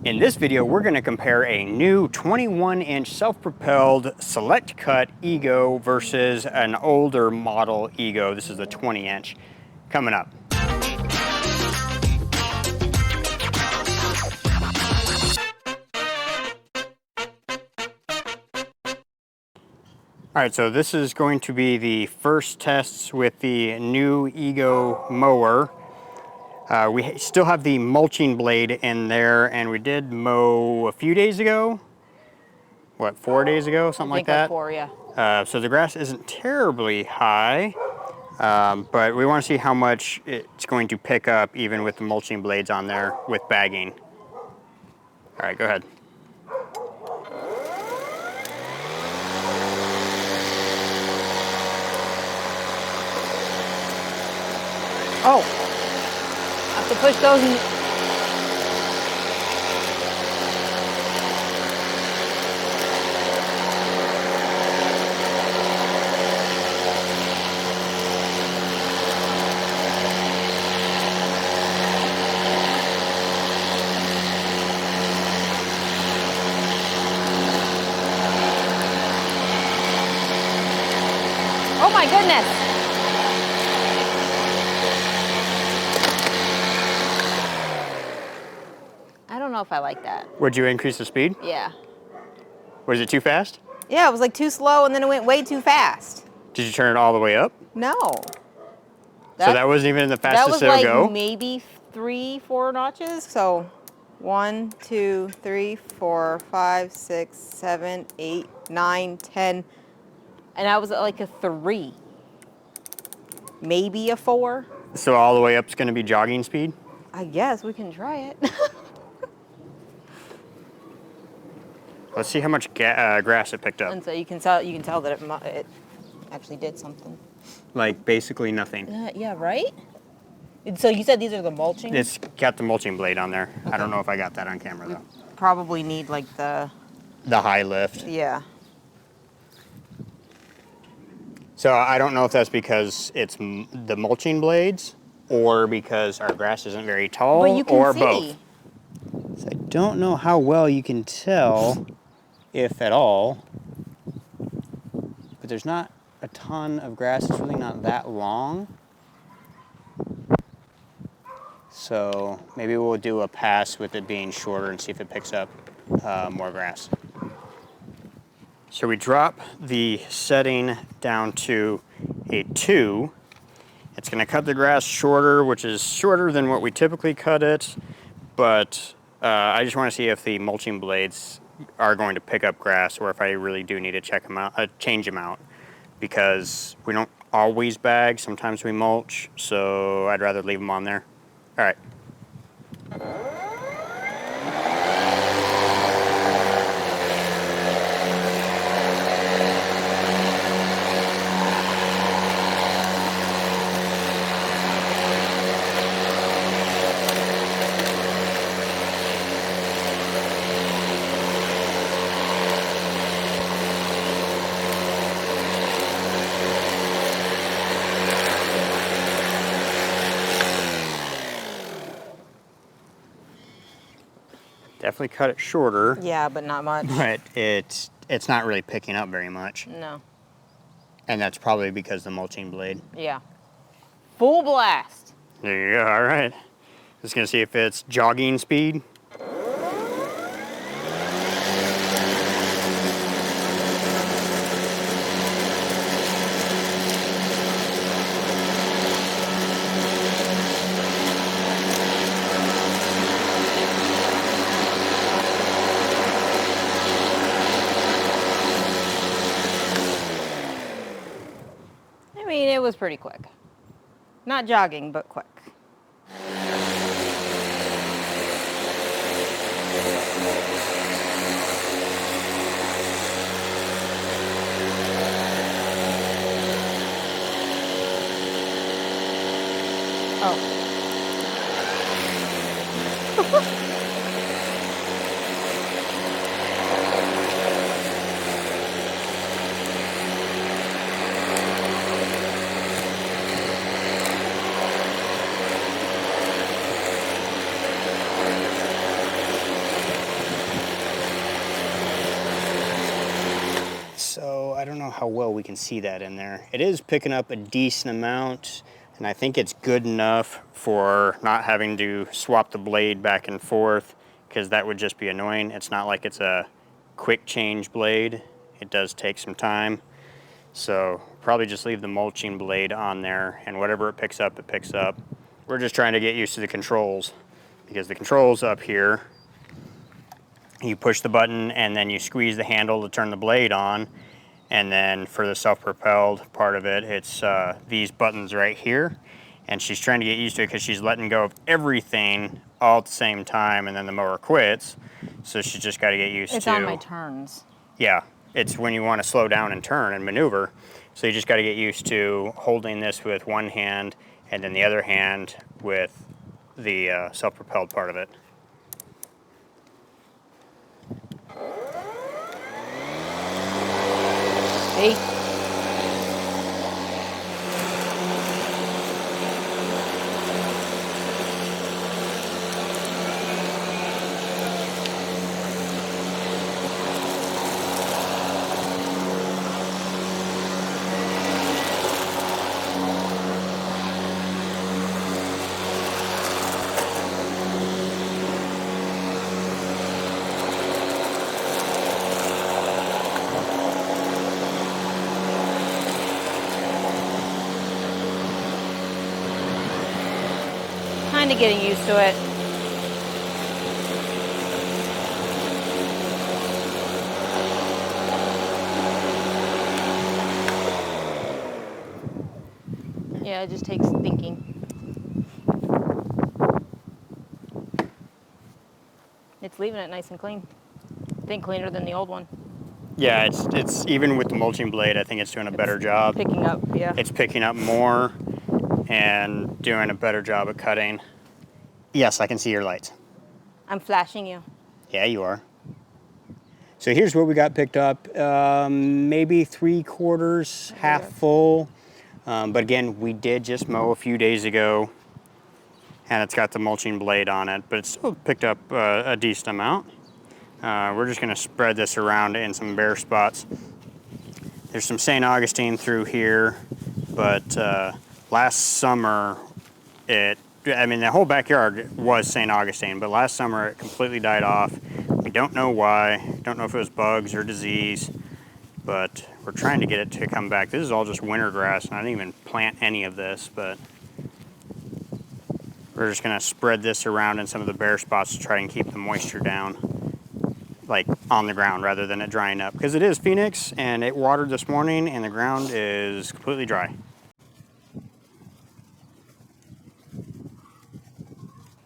In this video, we're going to compare a new 21-inch self-propelled Select Cut Ego versus an older model Ego. This is the 20-inch. Coming up. All right, so this is going to be the first tests with the new Ego mower. We still have the mulching blade in there, and we did mow a few days ago. What, 4 days ago, something like that? Like 4, yeah. So the grass isn't terribly high, but we want to see how much it's going to pick up even with the mulching blades on there with bagging. All right, go ahead. Oh, I have to push those in. Oh my goodness. I don't know if I like that. Would you increase the speed? Yeah. Was it too fast? Yeah, it was like too slow and then it went way too fast. Did you turn it all the way up? No. So that wasn't even the fastest it'll go? That was like maybe 3-4 notches. So 1, 2, 3, 4, 5, 6, 7, 8, 9, 10. And I was at like a 3. Maybe a 4. So all the way up is going to be jogging speed? I guess we can try it. Let's see how much grass it picked up. And so you can tell that it actually did something. Like basically nothing. Yeah, right? So you said these are the mulching? It's got the mulching blade on there. Okay. I don't know if I got that on camera though. Probably need like the high lift. Yeah. So I don't know if that's because it's the mulching blades or because our grass isn't very tall, But you can or see. both. So I don't know how well you can tell, if at all, but there's not a ton of grass. It's really not that long. So maybe we'll do a pass with it being shorter and see if it picks up more grass. So we drop the setting down to a 2. It's going to cut the grass shorter, which is shorter than what we typically cut it, but I just want to see if the mulching blades are going to pick up grass or if I really do need to change them out, because we don't always bag, sometimes we mulch, so I'd rather leave them on there. All right. Definitely cut it shorter. Yeah, but not much. But it's not really picking up very much. No. And that's probably because the mulching blade. Yeah. Full blast. There you go, all right. Just gonna see if it's jogging speed. I mean, it was pretty quick. Not jogging, but quick. Oh. know how well we can see that in there. It is picking up a decent amount, and I think it's good enough for not having to swap the blade back and forth, because that would just be annoying. It's not like it's a quick change blade. It does take some time. So probably just leave the mulching blade on there, and whatever it picks up, it picks up. We're just trying to get used to the controls, because the controls up here, you push the button and then you squeeze the handle to turn the blade on. And then for the self-propelled part of it, it's these buttons right here. And she's trying to get used to it because she's letting go of everything all at the same time, and then the mower quits. So she's just got to get used to. It's on my turns. Yeah, it's when you want to slow down and turn and maneuver. So you just got to get used to holding this with one hand and then the other hand with the self-propelled part of it. See? Kind of getting used to it. Yeah, it just takes thinking. It's leaving it nice and clean. I think cleaner than the old one. Yeah, it's even with the mulching blade, I think it's doing a better job. Picking up, yeah. It's picking up more and doing a better job at cutting. Yes, I can see your lights. I'm flashing you. Yeah, you are. So here's what we got picked up. Maybe 3/4, half full. But again, we did just mow a few days ago, and it's got the mulching blade on it, but it's still picked up a decent amount. We're just gonna spread this around in some bare spots. There's some St. Augustine through here, but last summer the whole backyard was St. Augustine, but last summer it completely died off. We don't know why. Don't know if it was bugs or disease, but we're trying to get it to come back. This is all just winter grass, and I didn't even plant any of this, but we're just gonna spread this around in some of the bare spots to try and keep the moisture down, like on the ground rather than it drying up. Because it is Phoenix, and it watered this morning, and the ground is completely dry.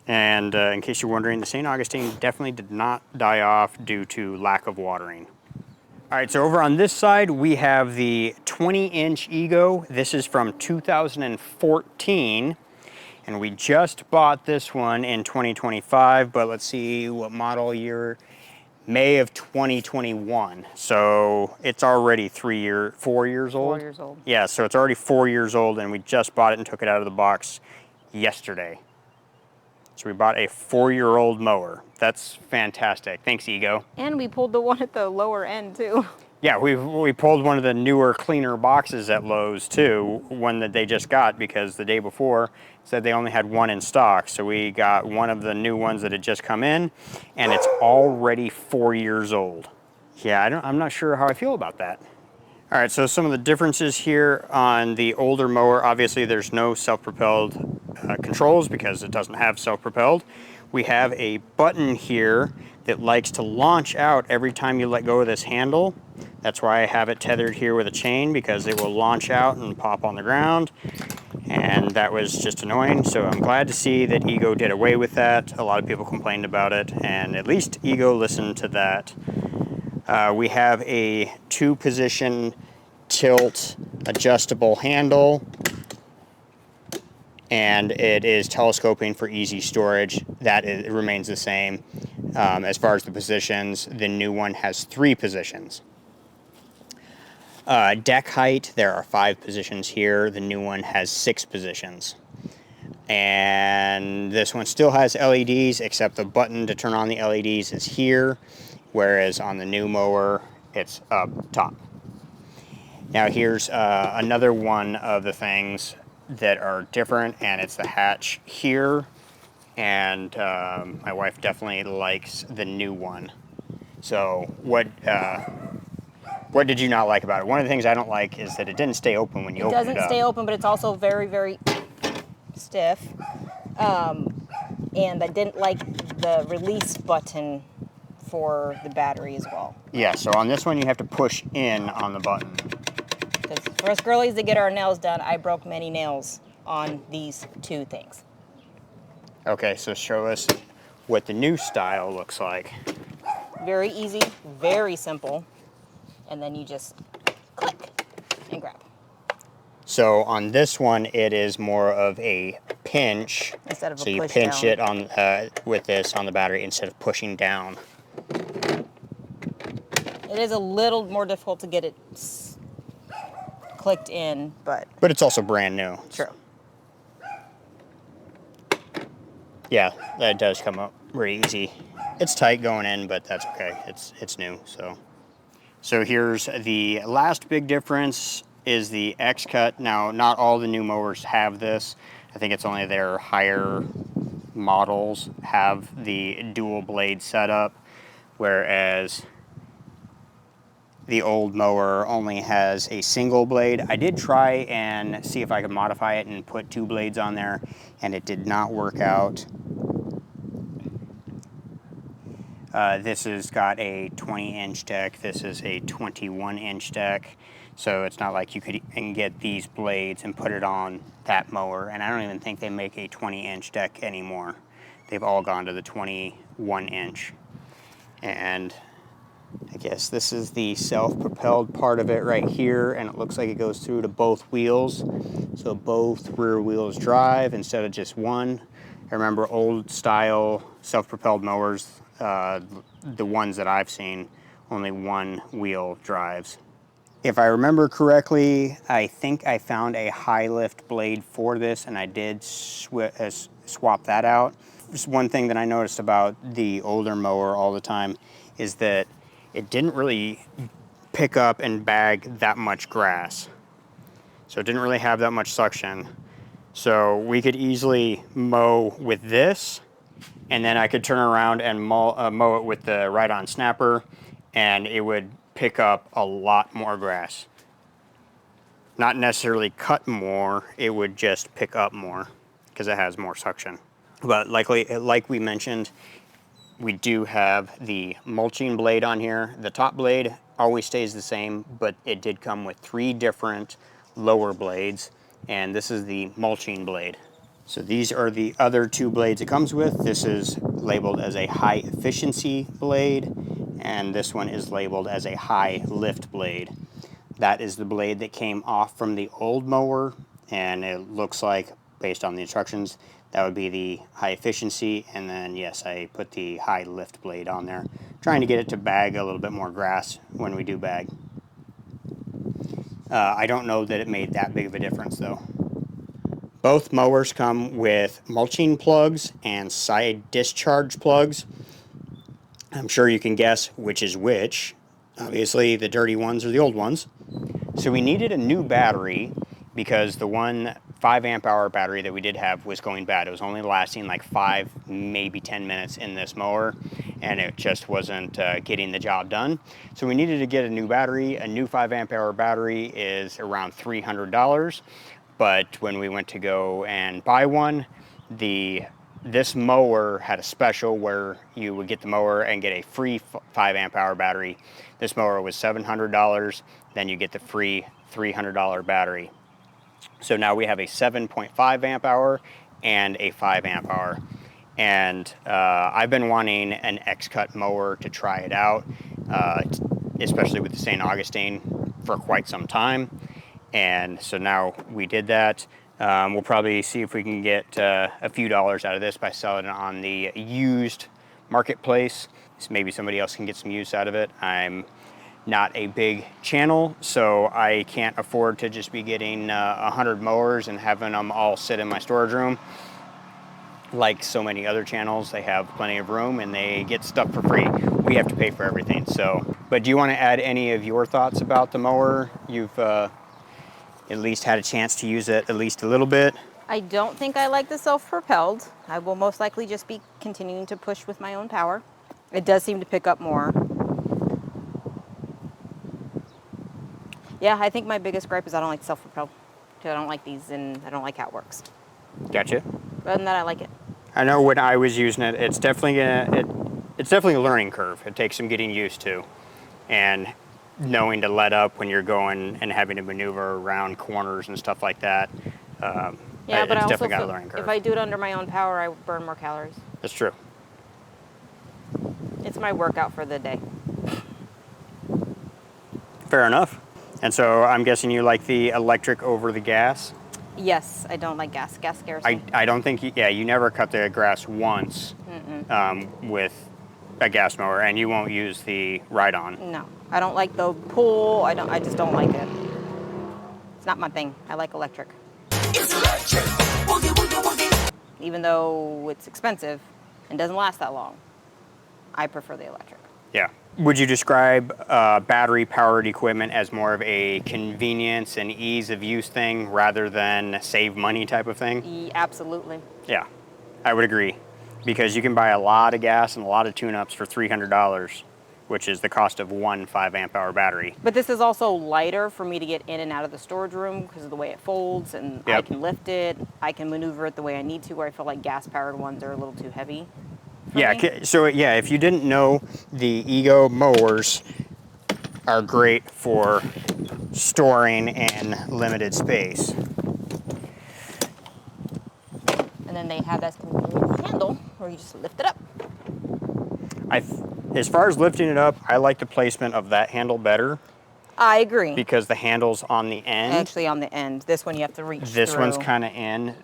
And in case you're wondering, the St. Augustine definitely did not die off due to lack of watering. All right, so over on this side, we have the 20-inch Ego. This is from 2014, and we just bought this one in 2025, but let's see what model year, May of 2021. So it's already 4 years old. 4 years old. Yeah, so it's already 4 years old, and we just bought it and took it out of the box yesterday. So we bought a 4-year-old mower. That's fantastic. Thanks, Ego. And we pulled the one at the lower end too. Yeah, we pulled one of the newer, cleaner boxes at Lowe's too, one that they just got because the day before said they only had one in stock. So we got one of the new ones that had just come in, and it's already 4 years old. Yeah, I'm not sure how I feel about that. All right, so some of the differences here on the older mower, obviously there's no self-propelled controls because it doesn't have self-propelled. We have a button here that likes to launch out every time you let go of this handle. That's why I have it tethered here with a chain, because it will launch out and pop on the ground. And that was just annoying, so I'm glad to see that Ego did away with that. A lot of people complained about it, and at least Ego listened to that. We have a 2-position tilt adjustable handle, and it is telescoping for easy storage. It remains the same. As far as the positions, the new one has 3 positions. Deck height, there are 5 positions here. The new one has 6 positions. And this one still has LEDs, except the button to turn on the LEDs is here, whereas on the new mower, it's up top. Now here's another one of the things that are different, and it's the hatch here. And my wife definitely likes the new one. So what did you not like about it? One of the things I don't like is that it didn't stay open when you It opened it doesn't up. stay open, but it's also very, very stiff. And I didn't like the release button for the battery as well. Yeah, so on this one you have to push in on the button. Because for us girlies that get our nails done, I broke many nails on these two things. Okay, so show us what the new style looks like. Very easy, very simple. And then you just click and grab. So on this one, it is more of a pinch. Instead of a so you push pinch down. it on with this on the battery instead of pushing down. It is a little more difficult to get it clicked in, but But it's also brand new. true. Yeah, that does come up very easy. It's tight going in, but that's okay. It's new, so. So here's the last big difference is the X-Cut. Now, not all the new mowers have this. I think it's only their higher models have the dual blade setup, whereas the old mower only has a single blade. I did try and see if I could modify it and put 2 blades on there, and it did not work out. This has got a 20-inch deck. This is a 21-inch deck. So it's not like you can get these blades and put it on that mower. And I don't even think they make a 20-inch deck anymore. They've all gone to the 21-inch. And I guess this is the self-propelled part of it right here, and it looks like it goes through to both wheels. So both rear wheels drive instead of just one. I remember old style self-propelled mowers, the ones that I've seen, only one wheel drives. If I remember correctly, I think I found a high lift blade for this, and I did swap that out. Just one thing that I noticed about the older mower all the time is that it didn't really pick up and bag that much grass. So it didn't really have that much suction. So we could easily mow with this, and then I could turn around and mow it with the ride-on snapper, and it would pick up a lot more grass. Not necessarily cut more, it would just pick up more because it has more suction. But like we mentioned, we do have the mulching blade on here. The top blade always stays the same, but it did come with 3 different lower blades, and this is the mulching blade. So these are the other 2 blades it comes with. This is labeled as a high efficiency blade, and this one is labeled as a high lift blade. That is the blade that came off from the old mower, and it looks like, based on the instructions, that would be the high efficiency, and then yes, I put the high lift blade on there, trying to get it to bag a little bit more grass when we do bag. I don't know that it made that big of a difference though. Both mowers come with mulching plugs and side discharge plugs. I'm sure you can guess which is which. Obviously, the dirty ones are the old ones. So we needed a new battery because the one 5 amp hour battery that we did have was going bad. It was only lasting like 5, maybe 10 minutes in this mower, and it just wasn't getting the job done. So we needed to get a new battery. A new 5 amp hour battery is around $300, but when we went to go and buy one, this mower had a special where you would get the mower and get a free 5 amp hour battery. This mower was $700, then you get the free $300 battery. So now we have a 7.5 amp hour and a 5 amp hour. And I've been wanting an X-Cut mower to try it out, especially with the St. Augustine, for quite some time. And so now we did that. We'll probably see if we can get a few dollars out of this by selling it on the used marketplace. So maybe somebody else can get some use out of it. I'm not a big channel, so I can't afford to just be getting 100 mowers and having them all sit in my storage room. like so many other channels, they have plenty of room and they get stuff for free. We have to pay for everything. So, but do you want to add any of your thoughts about the mower? You've at least had a chance to use it at least a little bit. I don't think I like the self-propelled. I will most likely just be continuing to push with my own power. It does seem to pick up more. Yeah, I think my biggest gripe is I don't like self-propelled. I don't like these and I don't like how it works. Gotcha. Other than that, I like it. I know when I was using it, it's definitely a learning curve. It takes some getting used to, and knowing to let up when you're going and having to maneuver around corners and stuff like that. Yeah, but I it's also definitely got a feel learning curve. if I do it under my own power, I burn more calories. That's true. It's my workout for the day. Fair enough. And so I'm guessing you like the electric over the gas? Yes, I don't like gas. Gas scares me. I don't think, you never cut the grass once with a gas mower, and you won't use the ride-on. No, I don't like the pull. I just don't like it. It's not my thing. I like electric. It's electric. Woogie, woogie, woogie. Even though it's expensive and doesn't last that long, I prefer the electric. Yeah. Would you describe battery-powered equipment as more of a convenience and ease of use thing rather than save money type of thing? Absolutely. Yeah, I would agree. Because you can buy a lot of gas and a lot of tune-ups for $300, which is the cost of one 5-amp-hour battery. But this is also lighter for me to get in and out of the storage room because of the way it folds, and I can lift it. I can maneuver it the way I need to, where I feel like gas-powered ones are a little too heavy. Yeah, so yeah, if you didn't know, the Ego mowers are great for storing in limited space. And then they have that convenient handle where you just lift it up. As far as lifting it up, I like the placement of that handle better. I agree. Because the handle's on the end. Actually on the end. This one you have to reach This through. one's kind of in.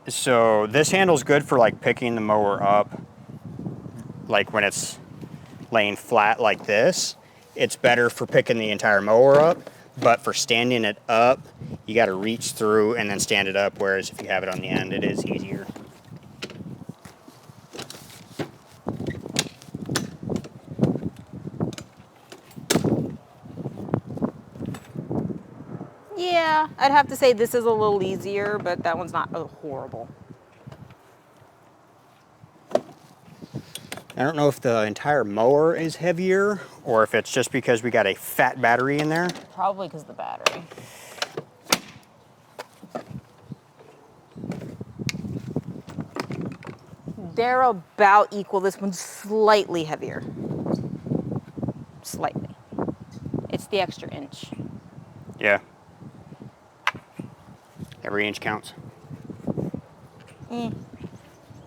So this handle's good for like picking the mower up. Like when it's laying flat like this, it's better for picking the entire mower up, but for standing it up, you got to reach through and then stand it up, whereas if you have it on the end, it is easier. Yeah, I'd have to say this is a little easier, but that one's not horrible. I don't know if the entire mower is heavier or if it's just because we got a fat battery in there. Probably because of the battery. They're about equal. This one's slightly heavier. Slightly. It's the extra inch. Yeah. Every inch counts.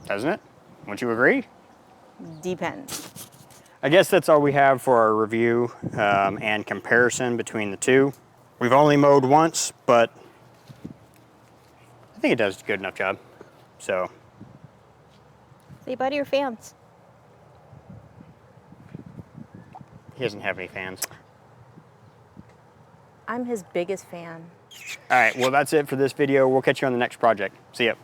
Doesn't it? Wouldn't you agree? Depends. I guess that's all we have for our review and comparison between the two. We've only mowed once, but I think it does a good enough job. So. Say bye to your fans. He doesn't have any fans. I'm his biggest fan. All right, well, that's it for this video. We'll catch you on the next project. See ya.